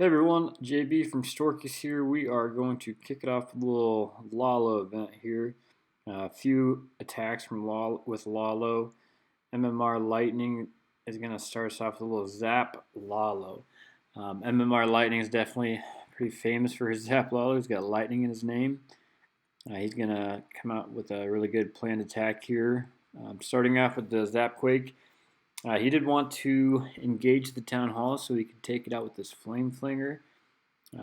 Hey everyone, JB from Storkis here. We are going to kick it off with a little Lalo event here. A few attacks from with Lalo. MMR Lightning is going to start us off with a little Zap Lalo. MMR Lightning is definitely pretty famous for his Zap Lalo. He's got lightning in his name. He's going to come out with a really good planned attack here. Starting off with the Zap Quake. He did want to engage the Town Hall so he could take it out with this Flame Flinger.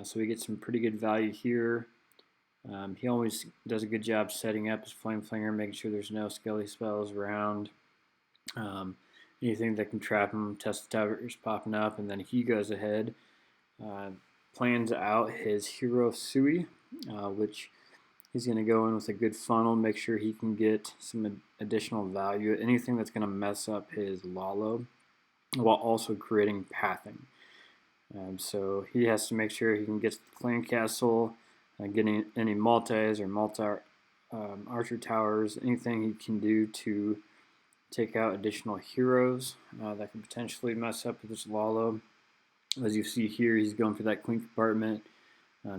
So we get some pretty good value here. He always does a good job setting up his Flame Flinger, making sure there's no Skelly spells around. Anything that can trap him, Test the Towers popping up, and then he goes ahead, plans out his Hero Sui, which he's going to go in with a good funnel, make sure he can get some additional value, anything that's going to mess up his Lalo, while also creating pathing. So he has to make sure he can get to the clan castle, getting any multis or archer towers, anything he can do to take out additional heroes that could potentially mess up with this Lalo. As you see here, he's going for that queen compartment,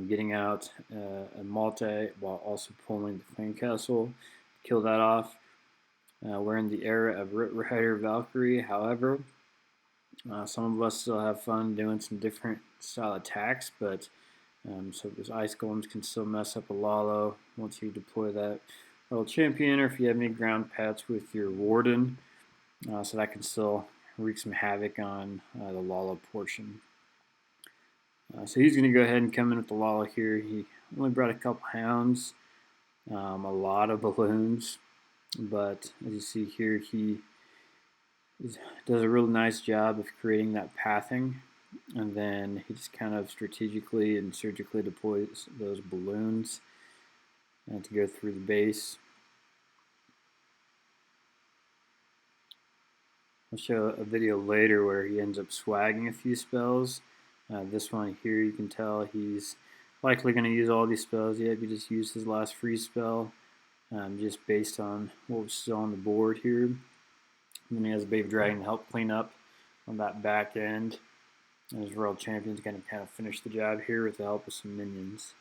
getting out a multi while also pulling the clan castle, kill that off. We're in the era of Rider Valkyrie, however. Some of us still have fun doing some different style attacks, but so those ice golems can still mess up a Lalo once you deploy that world champion, or if you have any ground pets with your warden, so that can still wreak some havoc on the Lalo portion. So he's going to go ahead and come in with the Lalo here. He only brought a couple hounds, a lot of balloons, but as you see here, he does a really nice job of creating that pathing, and then he just kind of strategically and surgically deploys those balloons to go through the base. I'll show a video later where he ends up swagging a few spells. This one here, you can tell he's likely going to use all these spells. Yeah, he just used his last freeze spell, just based on what was still on the board here. And then he has a Baby Dragon to help clean up on that back end. And his World Champion's going to kind of finish the job here with the help of some minions.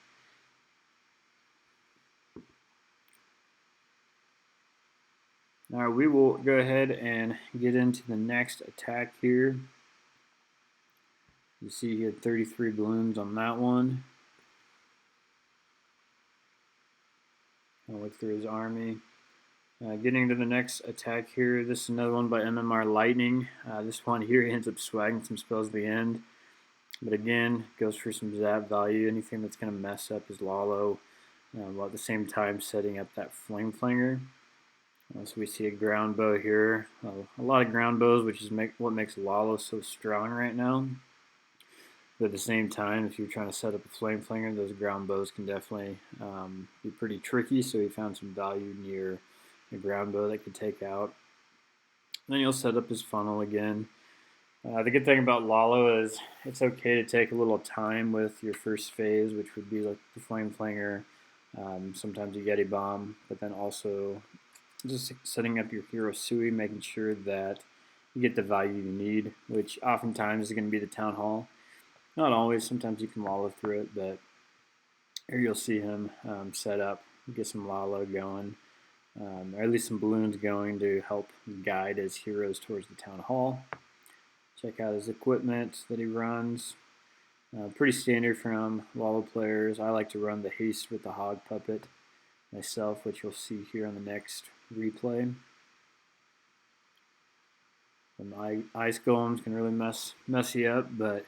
Alright, we will go ahead and get into the next attack here. You see he had 33 balloons on that one. I'll look through his army. Getting to the next attack here, this is another one by MMR Lightning. This one here, he ends up swagging some spells at the end. But again, goes for some zap value, anything that's going to mess up his Lalo, while at the same time setting up that Flame Flinger. So we see a ground bow here. A lot of ground bows, which is what makes Lalo so strong right now. But at the same time, if you're trying to set up a Flame Flinger, those ground bows can definitely be pretty tricky. So he found some value near a ground bow that could take out. Then you'll set up his funnel again. The good thing about Lalo is it's okay to take a little time with your first phase, which would be like the Flame Flinger, sometimes a Yeti Bomb, but then also just setting up your Hero Sui, making sure that you get the value you need, which oftentimes is going to be the Town Hall. Not always, sometimes you can Lalo through it, but here you'll see him set up, get some Lalo going, or at least some balloons going to help guide his heroes towards the Town Hall. Check out his equipment that he runs. Pretty standard from Lalo players. I like to run the haste with the hog puppet myself, which you'll see here on the next replay. And ice golems can really mess you up, but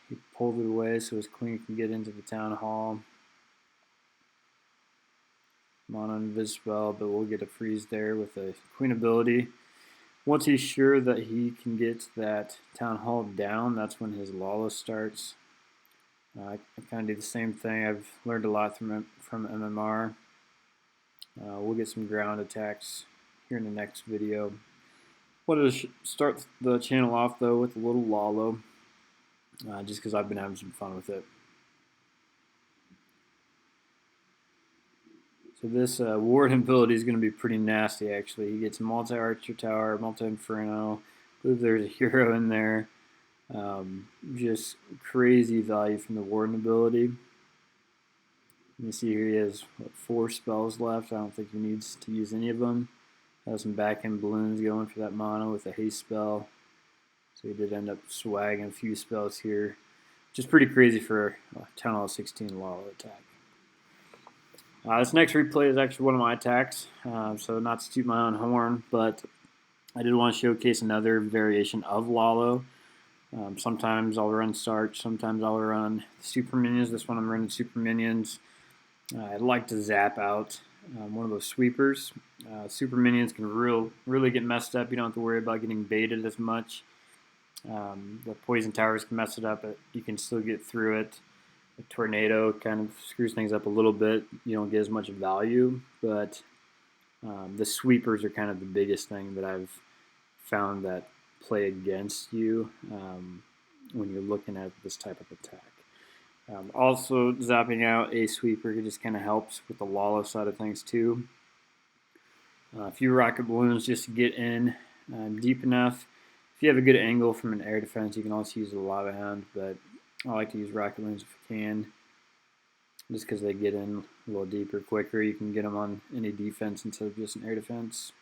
he pulled it away so his queen can get into the Town Hall. Mono invis spell, but we'll get a freeze there with a queen ability. Once he's sure that he can get that Town Hall down, that's when his Lalo starts. I kind of do the same thing. I've learned a lot from MMR. We'll get some ground attacks here in the next video. Wanted to start the channel off though with a little Lalo, just because I've been having some fun with it. So this Warden ability is going to be pretty nasty actually. He gets multi-archer tower, multi-inferno. I believe there's a hero in there. Just crazy value from the Warden ability. You see here he has 4 spells left. I don't think he needs to use any of them. Has some back-end balloons going for that mono with a haste spell. So he did end up swagging a few spells here. Just pretty crazy for a Town Hall 16 Lalo attack. This next replay is actually one of my attacks, so not to toot my own horn, but I did want to showcase another variation of Lalo. Sometimes I'll run Starch, sometimes I'll run Super Minions. This one I'm running Super Minions. I'd like to zap out one of those sweepers. Super Minions can really get messed up. You don't have to worry about getting baited as much. The Poison Towers can mess it up, but you can still get through it. The Tornado kind of screws things up a little bit. You don't get as much value, but the sweepers are kind of the biggest thing that I've found that play against you when you're looking at this type of attack. Also, zapping out a sweeper just kind of helps with the Lalo side of things too. A few rocket balloons just to get in deep enough. If you have a good angle from an air defense, you can also use a Lava Hound, but I like to use rocket balloons if I can, just because they get in a little deeper, quicker. You can get them on any defense instead of just an air defense.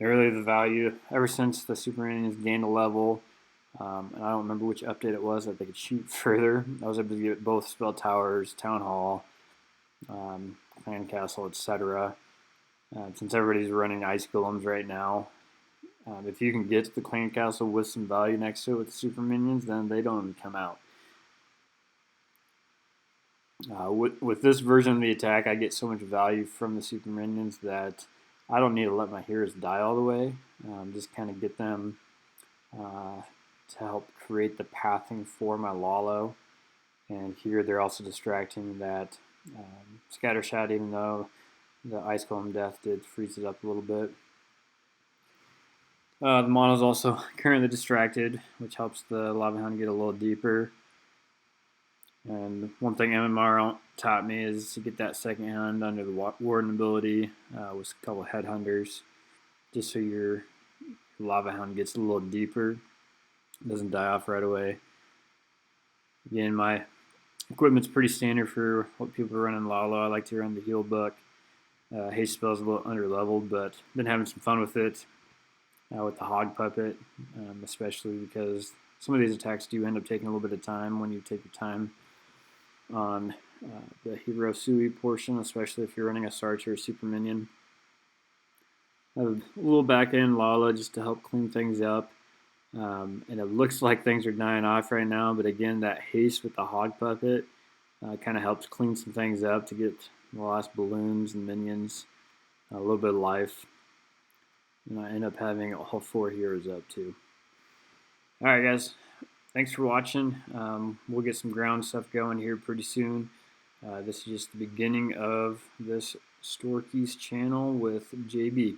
Really, the value, ever since the Super Minions gained a level, and I don't remember which update it was, that they could shoot further. I was able to get both Spell Towers, Town Hall, Clan Castle, etc. Since everybody's running Ice Golems right now, if you can get to the Clan Castle with some value next to it with the Super Minions, then they don't even come out. With this version of the attack, I get so much value from the Super Minions that I don't need to let my heroes die all the way. Just kind of get them to help create the pathing for my Lalo. And here they're also distracting that Scatter Shot, even though the Ice Golem Death did freeze it up a little bit. The mono's also currently distracted, which helps the Lava Hound get a little deeper. And one thing MMR taught me is to get that second hand under the Warden ability with a couple of Headhunters, just so your Lava Hound gets a little deeper, doesn't die off right away. Again, my equipment's pretty standard for what people are running Lalo. I like to run the Heal Book. Haste Spell's a little under leveled, but been having some fun with it. With the Hog Puppet, especially because some of these attacks do end up taking a little bit of time when you take your time on the Hero Sui portion, especially if you're running a Sarch or a Super Minion. I have a little back end Lala just to help clean things up. And it looks like things are dying off right now, but again, that haste with the Hog Puppet kind of helps clean some things up to get the last balloons and minions a little bit of life. And I end up having all 4 heroes up too. Alright guys, thanks for watching. We'll get some ground stuff going here pretty soon. This is just the beginning of this Storky's channel with JB.